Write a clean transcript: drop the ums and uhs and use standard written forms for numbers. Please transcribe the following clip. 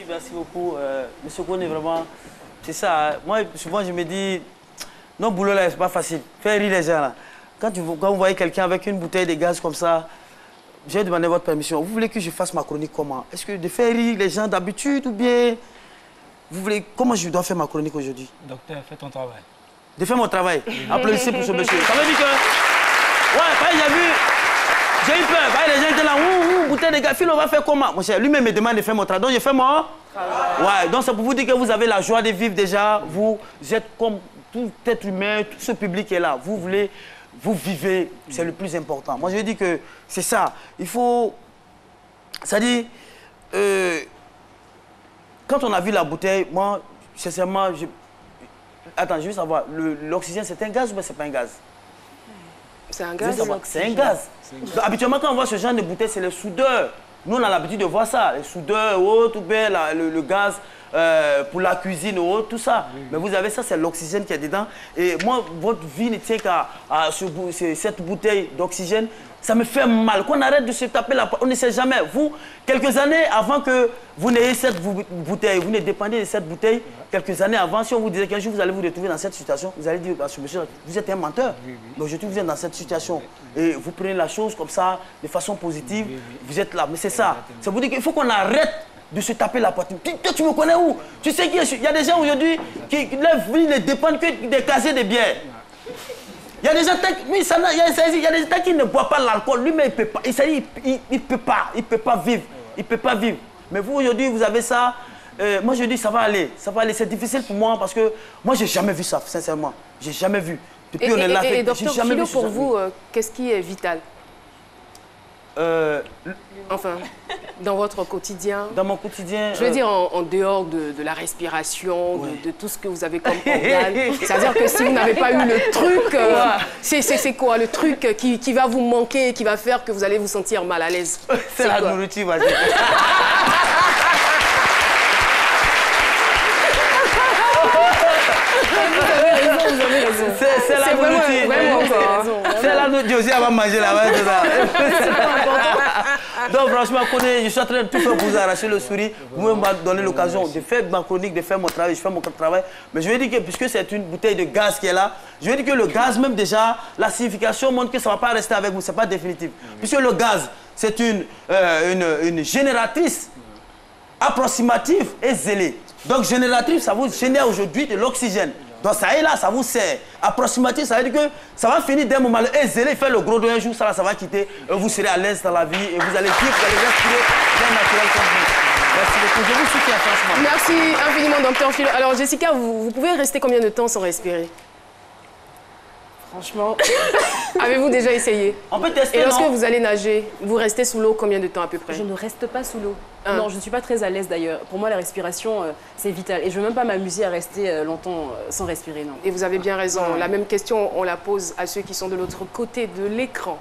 merci beaucoup. Monsieur Kone, vraiment, c'est ça. Moi, souvent, je me dis, non, boulot là, c'est pas facile. Faire rire les gens là. Quand vous voyez quelqu'un avec une bouteille de gaz comme ça, j'ai demandé votre permission. Vous voulez que je fasse ma chronique comment? Est-ce que de faire rire les gens d'habitude ou bien... Vous voulez... Comment je dois faire ma chronique aujourd'hui? Docteur, fais ton travail. De faire mon travail. Applaudissez pour ce monsieur. Ça veut dire que... Ouais, quand j'ai vu... J'ai eu peur. Les gens étaient là, bouteille de gaz, on va faire comment? Mon cher, lui-même me demande de faire mon travail. Donc, je fais mon travail. Ouais, donc c'est pour vous dire que vous avez la joie de vivre déjà. Vous êtes comme tout être humain, tout ce public qui est là. Vous voulez... Vous vivez, c'est le plus important. Moi, je dis que c'est ça. Il faut... C'est-à-dire... quand on a vu la bouteille, moi, sincèrement, Attends, je veux savoir, l'oxygène, c'est un gaz ou bien c'est pas un gaz? C'est un gaz. C'est un gaz. Donc, habituellement, quand on voit ce genre de bouteille, c'est les soudeurs. Nous, on a l'habitude de voir ça. Les soudeurs, tout bien, le gaz pour la cuisine, tout ça. Mais vous avez ça, c'est l'oxygène qui est dedans. Et moi, votre vie ne tient qu'à cette bouteille d'oxygène. Ça me fait mal. Qu'on arrête de se taper la... On ne sait jamais. Vous, quelques années avant que vous n'ayez cette bouteille, vous ne dépendez de cette bouteille, quelques années avant, si on vous disait qu'un jour vous allez vous retrouver dans cette situation, vous allez dire, monsieur, vous êtes un menteur. Mais aujourd'hui, vous êtes dans cette situation. Et vous prenez la chose comme ça, de façon positive, vous êtes là. Mais c'est ça. Ça veut dire qu'il faut qu'on arrête de se taper la poitrine. Tu me connais où? Tu sais qu'il y a des gens aujourd'hui qui leur vie ne dépendent que des casiers de bière. Il y a des gens qui ne boivent pas l'alcool. Lui-même, il ne peut pas. Il peut pas vivre. Il peut pas vivre. Mais vous, aujourd'hui, vous avez ça. Moi, je dis, ça va aller. Ça va aller. C'est difficile pour moi parce que moi, je n'ai jamais vu ça, sincèrement. Je n'ai jamais vu. Depuis on est là. Et docteur Philo, pour vous, qu'est-ce qui est vital? Enfin, dans votre quotidien. Dans mon quotidien. Je veux dire, en dehors de la respiration, de tout ce que vous avez comme organe. C'est-à-dire que si vous n'avez pas eu le truc, c'est quoi le truc qui va vous manquer, qui va faire que vous allez vous sentir mal à l'aise? C'est la nourriture, vas-y. Vous avez raison. C'est la nourriture. C'est la nourriture. Aussi, elle va manger là-bas. Donc, franchement, je suis en train de tout faire pour vous arracher le sourire. Vous m'avez donné l'occasion de faire ma chronique, de faire mon travail. Je fais mon travail. Mais je veux dire que, puisque c'est une bouteille de gaz qui est là, je veux dire que le gaz, même déjà, la signification montre que ça ne va pas rester avec vous. Ce n'est pas définitif. Puisque le gaz, c'est une génératrice approximative et zélée. Donc, génératrice, ça vous génère aujourd'hui de l'oxygène. Donc ça est là, ça vous sert. Approximatif, ça veut dire que ça va finir d'un moment. Et zélé, faire le gros d'un jour, ça va quitter. Et vous serez à l'aise dans la vie et vous allez vivre, vous allez respirer bien naturel comme vous. Merci beaucoup. Je vous soutiens franchement. Merci infiniment, docteur Philo. Alors Jessica, vous pouvez rester combien de temps sans respirer? Franchement, avez-vous déjà essayé? On peut tester. Et lorsque vous allez nager, vous restez sous l'eau combien de temps à peu près? Je ne reste pas sous l'eau. Non, je ne suis pas très à l'aise d'ailleurs. Pour moi, la respiration, c'est vital. Et je ne veux même pas m'amuser à rester longtemps sans respirer, non. Et vous avez bien raison. La même question, on la pose à ceux qui sont de l'autre côté de l'écran.